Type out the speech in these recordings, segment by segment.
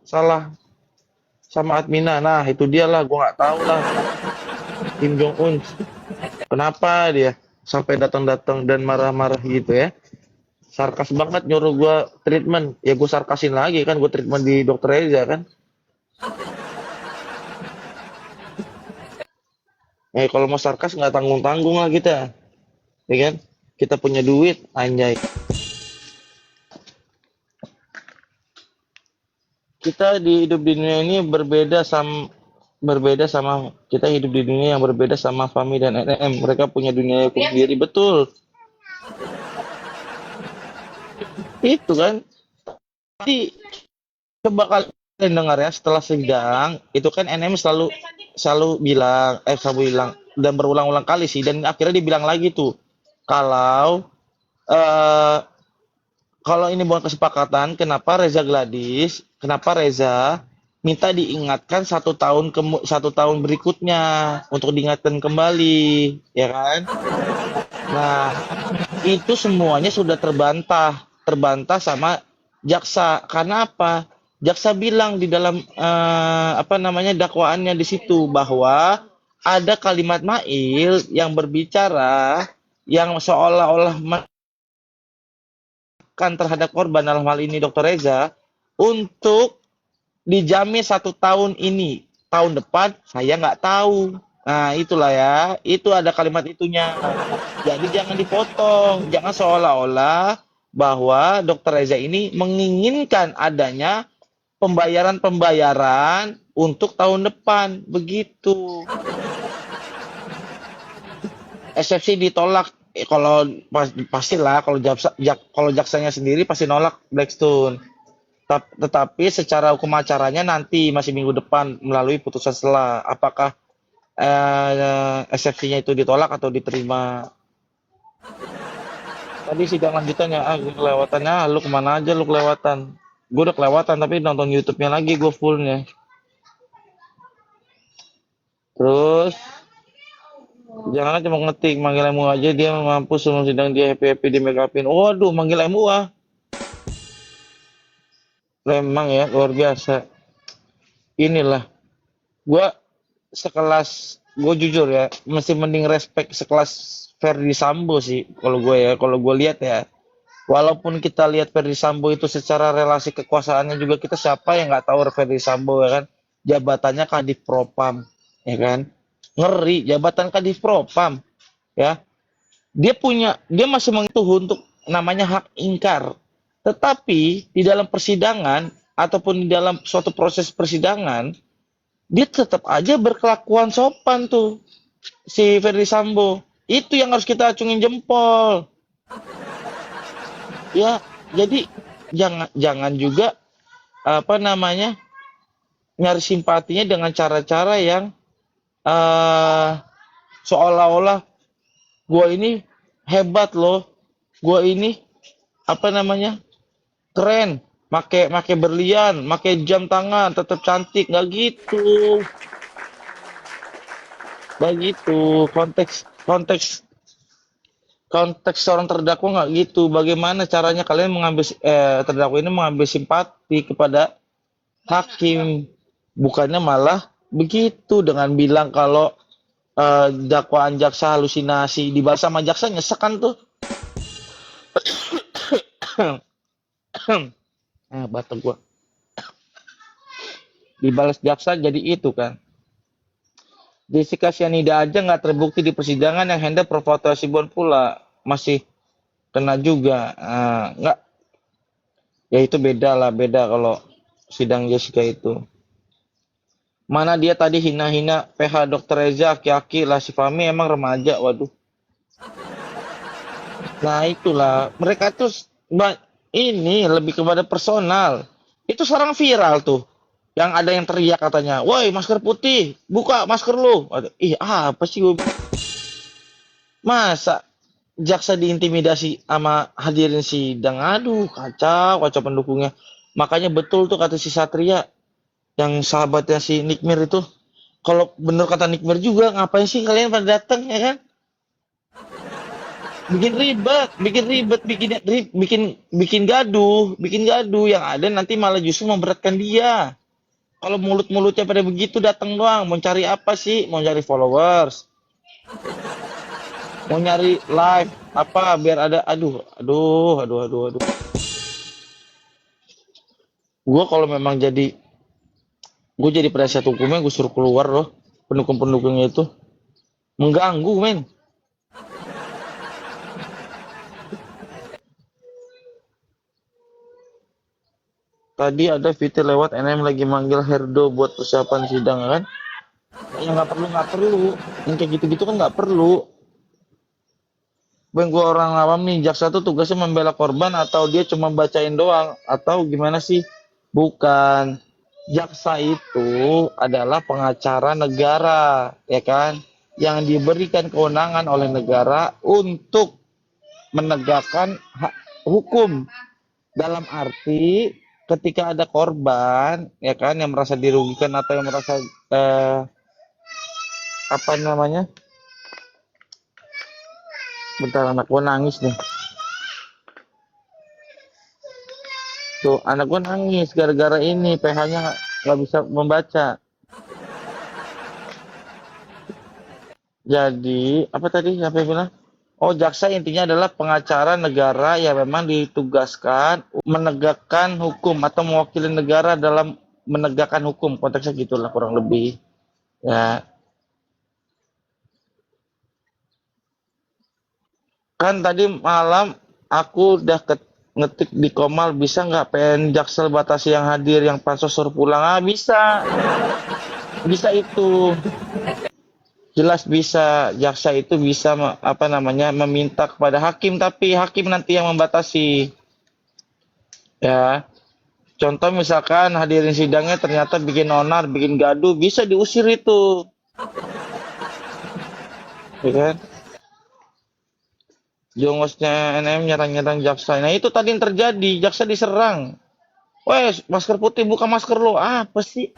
salah sama adminnya. Nah, itu dia lah, gua nggak tahu lah. Kim Jong Un, kenapa dia sampai datang-datang dan marah-marah gitu ya? Sarkas banget nyuruh gua treatment. Ya gua sarkasin lagi kan, gua treatment di dokter Reza kan. Kalau mau sarkas nggak tanggung-tanggung lah kita, ya kan? Kita punya duit, anjay. Kita di hidup di dunia ini berbeda sama kita hidup di dunia yang berbeda sama Fami dan NM. Mereka punya dunia sendiri, betul. Itu kan. Jadi coba kalian dengar ya, setelah sidang itu kan NM selalu selalu bilang dan berulang-ulang kali sih, dan akhirnya dibilang lagi tuh kalau eh kalau ini bukan kesepakatan, kenapa Reza minta diingatkan 1 tahun berikutnya untuk diingatkan kembali, ya kan? Nah, itu semuanya sudah terbantah sama jaksa. Karena apa? Jaksa bilang di dalam dakwaannya di situ bahwa ada kalimat Mail yang berbicara yang seolah-olah menekan terhadap korban, dalam hal ini Dr. Reza, untuk dijamin 1 tahun ini. Tahun depan saya nggak tahu. Nah, itulah ya. Itu ada kalimat itunya. Jadi jangan dipotong. Jangan seolah-olah bahwa Dokter Reza ini menginginkan adanya pembayaran-pembayaran untuk tahun depan. Begitu. Eksepsi ditolak. Kalau pastilah kalau jaksanya sendiri pasti nolak Blackstone. Tetapi secara hukum acaranya nanti masih minggu depan melalui putusan selah. Apakah eksepsinya itu ditolak atau diterima? Tadi sidang lanjutannya, gue kelewatannya, lu kemana aja lu kelewatan? Gue udah kelewatan tapi nonton YouTube-nya lagi gue fullnya. Terus jangan cuma ngetik manggil MU aja dia mampus sebelum sidang dia happy di make upin. Waduh, manggil MU ah. Memang ya luar biasa. Inilah gue gue jujur ya, masih mending respect sekelas Ferdi Sambo sih kalau gue lihat ya. Walaupun kita lihat Ferdi Sambo itu secara relasi kekuasaannya juga, kita siapa yang nggak tahu Ferdi Sambo, ya kan? Jabatannya Kadif Propam, ya kan? Ngeri, jabatan Kadif Propam, ya. Dia masih mengetuh untuk namanya hak ingkar. Tetapi di dalam persidangan ataupun di dalam suatu proses persidangan, dia tetap aja berkelakuan sopan tuh si Ferdi Sambo. Itu yang harus kita acungin jempol. Ya, jadi jangan juga nyari simpatinya dengan cara-cara yang eh seolah-olah gua ini hebat loh, gua ini keren, make berlian, make jam tangan, tetap cantik, nggak gitu, konteks konteks konteks seorang terdakwa nggak gitu. Bagaimana caranya kalian terdakwa ini mengambil simpati kepada hakim, bukannya malah begitu dengan bilang kalau dakwaan jaksa halusinasi, dibalas sama jaksa nyesek kan tuh. Batuk gua. Dibalas jaksa jadi itu kan. Jessica Cyanida aja nggak terbukti di persidangan, yang handle Prof. Sibon pula masih kena juga. Nggak, ya itu beda kalau sidang Jessica itu. Mana dia tadi hina-hina PH Dr. Reza, aki-aki lah, si Fahmi emang remaja, waduh. Nah itulah, mereka tuh ini lebih kepada personal. Itu sekarang viral tuh. Yang ada yang teriak katanya, woi masker putih, buka masker lu. Ih apa sih gue? Masa jaksa diintimidasi sama hadirin sidang? Aduh kacau pendukungnya. Makanya betul tuh kata si Satria, yang sahabatnya si Nikmir itu. Kalau bener kata Nikmir juga, ngapain sih kalian pada datang, ya kan? bikin gaduh yang ada nanti malah justru memberatkan dia. Kalau mulut-mulutnya pada begitu datang doang, mau cari apa sih? Mau cari followers, mau nyari live apa biar ada aduh, aduh, aduh, aduh, aduh. Gua kalau memang gue jadi penasihat hukumnya gue suruh keluar loh pendukung-pendukungnya itu mengganggu men. Tadi ada VT lewat NM lagi manggil Herdo buat persiapan sidang kan. Ya nggak perlu yang kayak gitu-gitu kan nggak perlu. Bang, gue orang awam nih, jaksa tuh tugasnya membela korban atau dia cuma bacain doang atau gimana sih? Bukan. Jaksa itu adalah pengacara negara, ya kan? Yang diberikan kewenangan oleh negara untuk menegakkan hukum dalam arti ketika ada korban, ya kan, yang merasa dirugikan atau yang merasa eh, apa namanya? Bentar, anak gue nangis nih. Tuh, anak gue nangis gara-gara ini PH-nya nggak bisa membaca. Jadi, apa tadi sampai bilang? Oh, jaksa intinya adalah pengacara negara yang memang ditugaskan menegakkan hukum atau mewakili negara dalam menegakkan hukum. Konteksnya gitulah kurang lebih. Ya, kan tadi malam aku udah ngetik di Komal bisa nggak PN Jaksel batasi yang hadir yang pansos suruh pulang, ah bisa, bisa itu. Jelas bisa, jaksa itu bisa apa namanya meminta kepada hakim, tapi hakim nanti yang membatasi. Ya, contoh misalkan hadirin sidangnya ternyata bikin onar, bikin gaduh, bisa diusir itu, ya kan? Jongosnya NM nyerang-nyerang jaksa. Nah itu tadi yang terjadi, jaksa diserang. Wes, masker putih buka masker lo, apa sih?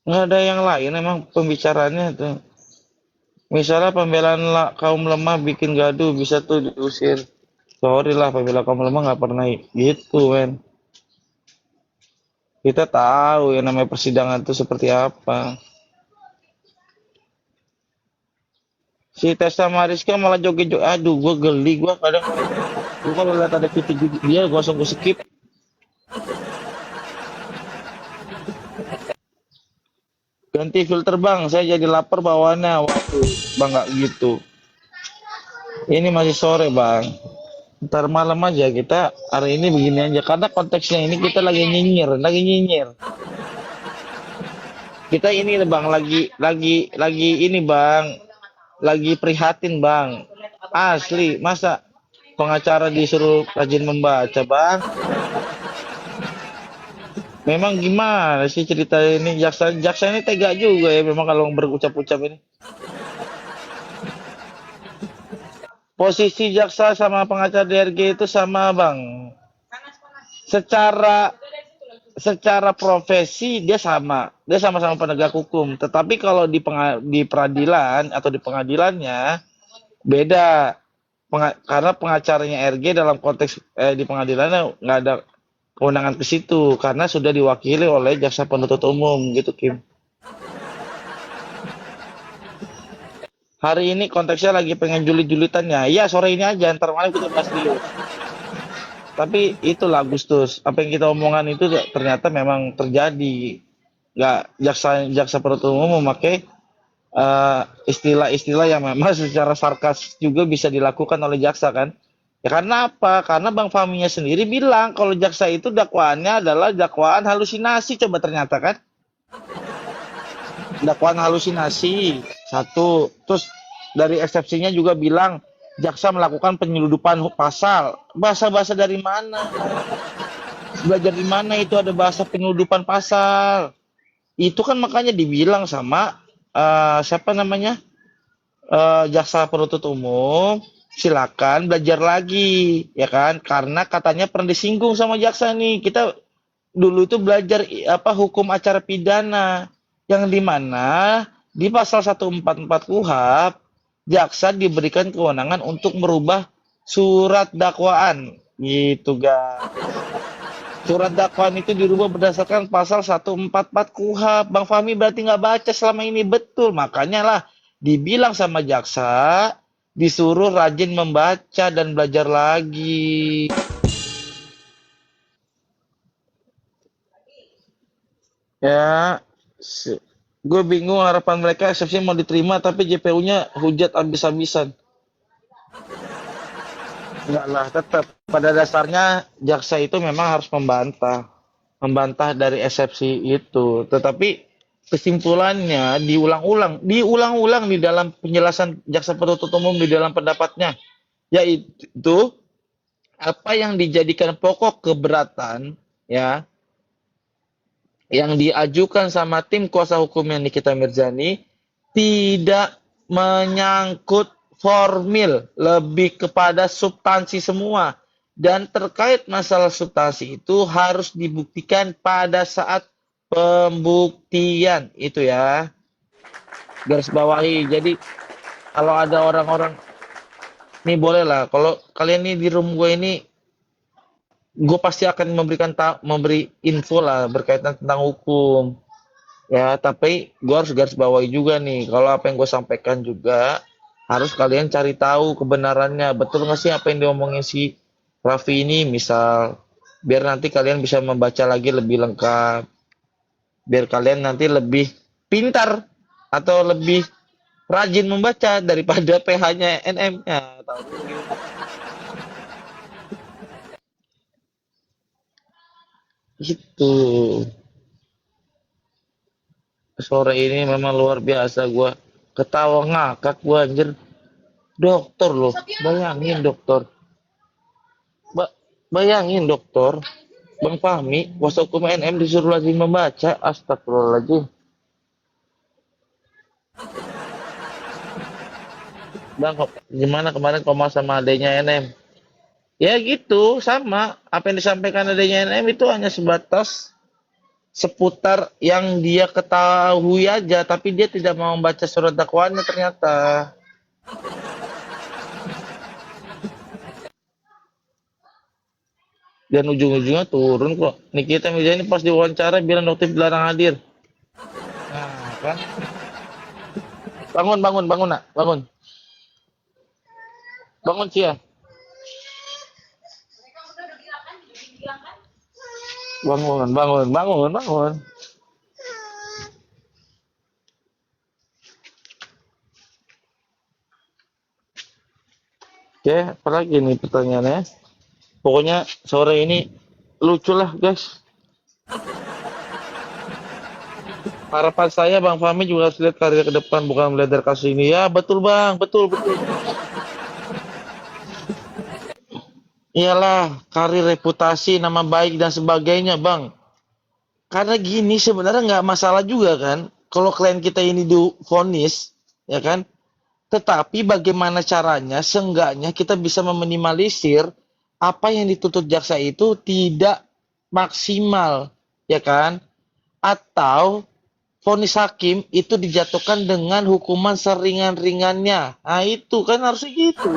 Nggak ada yang lain emang pembicaranya tuh. Misalnya pembelaan kaum lemah bikin gaduh bisa tuh diusir. Sorry lah pembela kaum lemah nggak pernah gitu men. Kita tahu yang namanya persidangan itu seperti apa. Si Tessa Mariska malah joget-joget. Aduh, gue geli. Gue kadang, gue kalau lihat ada titik dia, gue langsung gue skip. Ganti filter bang, saya jadi lapar bawaannya. Waduh, bang nggak gitu. Ini masih sore bang. Ntar malam aja kita hari ini begini aja. Karena konteksnya ini kita lagi nyinyir, lagi nyinyir. Kita ini bang, lagi ini bang, lagi prihatin bang. Asli, masa pengacara disuruh rajin membaca bang? Memang gimana sih cerita ini jaksa jaksa ini tega juga ya memang kalau berucap-ucap ini. Posisi jaksa sama pengacara DRG itu sama bang. Secara secara profesi dia sama, dia sama-sama penegak hukum. Tetapi kalau di peradilan atau di pengadilannya beda. Karena pengacaranya RG dalam konteks di pengadilannya nggak ada kewenangan ke situ karena sudah diwakili oleh jaksa penuntut umum gitu Kim. Hari ini konteksnya lagi pengen julit-julitannya. Ya sore ini aja, ntar malam kita bahas dulu. Tapi itulah Agustus, apa yang kita omongan itu ternyata memang terjadi. Nggak jaksa jaksa penuntut umum memakai istilah-istilah yang memang secara sarkas juga bisa dilakukan oleh jaksa kan. Ya karena apa? Karena Bang Fahminya sendiri bilang kalau jaksa itu dakwaannya adalah dakwaan halusinasi. Coba ternyata kan dakwaan halusinasi. Satu. Terus dari eksepsinya juga bilang jaksa melakukan penyeludupan pasal. Bahasa-bahasa dari mana? Belajar di mana itu ada bahasa penyeludupan pasal? Itu kan makanya dibilang sama siapa namanya? Jaksa penuntut umum silakan belajar lagi ya kan karena katanya pernah disinggung sama jaksa nih kita dulu itu belajar apa hukum acara pidana yang dimana Di pasal 144 KUHP, jaksa diberikan kewenangan untuk merubah surat dakwaan. Gitu, guys. Surat dakwaan itu dirubah berdasarkan pasal 144 KUHP. Bang Fahmi berarti nggak baca selama ini, betul. Makanya lah dibilang sama jaksa, disuruh rajin membaca dan belajar lagi. Ya, gue bingung harapan mereka eksepsi mau diterima tapi JPU-nya hujat habis-habisan. Enggak lah, tetap pada dasarnya jaksa itu memang harus membantah dari eksepsi itu. Tetapi kesimpulannya diulang-ulang di dalam penjelasan jaksa penuntut umum di dalam pendapatnya, yaitu apa yang dijadikan pokok keberatan ya yang diajukan sama tim kuasa hukumnya Nikita Mirzani tidak menyangkut formil, lebih kepada substansi semua. Dan terkait masalah substansi itu harus dibuktikan pada saat pembuktian. Itu ya, garis bawahi. Jadi kalau ada orang-orang, nih boleh lah, kalau kalian nih di room gue ini, gue pasti akan memberi info lah berkaitan tentang hukum. Ya, tapi gue harus garis bawahi juga nih, kalau apa yang gue sampaikan juga harus kalian cari tahu kebenarannya. Betul nggak sih apa yang diomongin si Raffi ini, misal, biar nanti kalian bisa membaca lagi lebih lengkap, biar kalian nanti lebih pintar atau lebih rajin membaca daripada PH-nya NM-nya. Tahu gitu. Sore ini memang luar biasa, gue ketawa ngakak gue anjir. Dokter loh, bayangin dokter. Bayangin dokter, Bang Fahmi, kuasa hukum NM disuruh lagi membaca, astagfirullahaladzim. Bang, gimana kemarin koma sama adanya NM? Ya gitu, sama. Apa yang disampaikan adanya NM itu hanya sebatas seputar yang dia ketahui aja, tapi dia tidak mau membaca surat dakwaannya ternyata. Dan ujung-ujungnya turun kok. Nikita Mirzani pas diwawancara bilang dokter dilarang hadir. Nah, kan? Bangun, bangun, bangun, nak. Bangun. Bangun, Cia. Bangun, bangun, bangun, bangun. Oke, apalagi nih pertanyaannya? Pokoknya sore ini lucu lah, guys. Harapan saya Bang Fahmi juga harus lihat karir ke depan, bukan melihat dari kasus ini. Ya, betul Bang, betul, betul. Iyalah, karir, reputasi, nama baik dan sebagainya, Bang. Karena gini sebenarnya nggak masalah juga kan, kalau klien kita ini divonis, ya kan? Tetapi bagaimana caranya, seenggaknya kita bisa meminimalisir apa yang dituntut jaksa itu tidak maksimal, ya kan? Atau vonis hakim itu dijatuhkan dengan hukuman seringan-ringannya. Nah, itu kan harusnya gitu.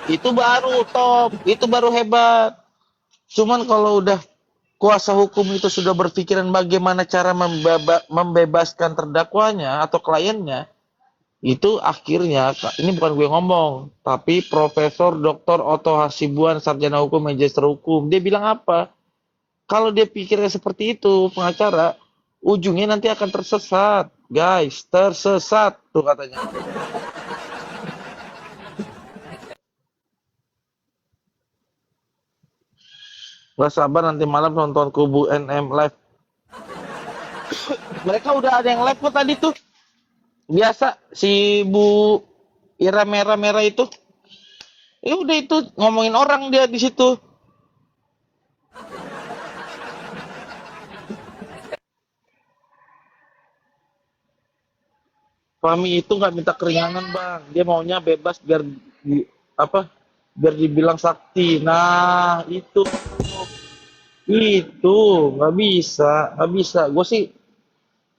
Itu baru top, itu baru hebat. Cuman kalau udah kuasa hukum itu sudah berpikiran bagaimana cara membebaskan terdakwanya atau kliennya, itu akhirnya, ini bukan gue ngomong, tapi Profesor Dr. Otto Hasibuan, sarjana hukum, magister hukum, dia bilang apa? Kalau dia pikirnya seperti itu, pengacara, ujungnya nanti akan tersesat, guys, tersesat tuh katanya. Gak sabar nanti malam nonton Kubu NM live. Mereka udah ada yang live kok tadi tuh. Biasa si Bu Ira merah-merah itu. Ya udah itu ngomongin orang dia di situ. Fahmi itu nggak minta keringanan bang, dia maunya bebas biar apa? Biar dibilang sakti. Nah itu nggak bisa, nggak bisa. Gue sih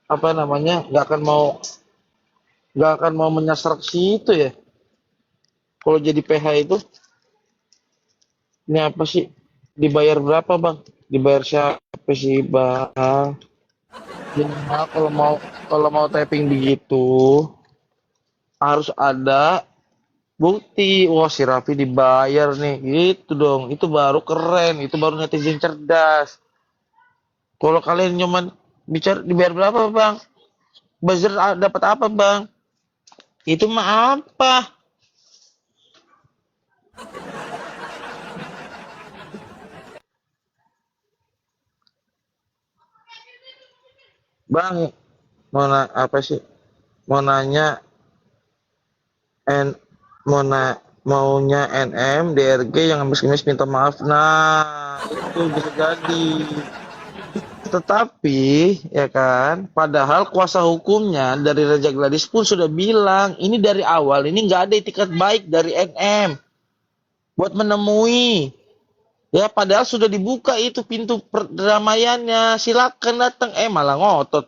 apa namanya nggak akan mau nggak akan mau menyasar ke situ ya. Kalau jadi PH itu, ini apa sih? Dibayar berapa bang? Dibayar siapa sih bang? Minimal kalau mau typing begitu harus ada bukti. Wah si Raffi dibayar nih, itu dong. Itu baru keren. Itu baru netizen cerdas. Kalau kalian cuman bicara dibayar berapa bang? Buzzer dapat apa bang? Itu mah apa? Bang, apa sih? Mau nanya N mau maunya NM DRG yang habis minta maaf. Nah, itu bisa jadi. Tetapi, ya kan, padahal kuasa hukumnya dari Raja Gladys pun sudah bilang, ini dari awal, ini nggak ada itikat baik dari NM buat menemui. Ya, padahal sudah dibuka itu pintu perdamaiannya. Silakan datang. Malah ngotot.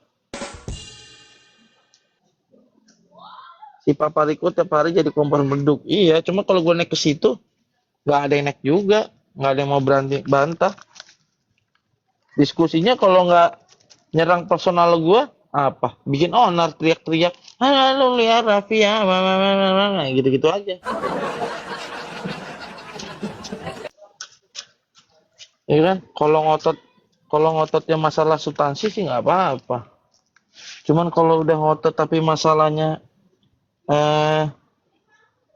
Si Papa Riko tiap hari jadi kompor beduk. Iya, cuma kalau gue naik ke situ, nggak ada yang naik juga. Nggak ada yang mau berani bantah. Diskusinya kalau nggak nyerang personal gue, apa? Bikin onar, teriak-teriak. Halo ya Raffi ya, gitu-gitu aja. Ya kan? Kalau ngototnya masalah substansi sih nggak apa-apa. Cuman kalau udah ngotot tapi masalahnya eh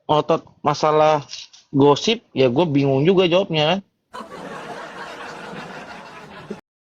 otot masalah gosip, ya gue bingung juga jawabnya kan.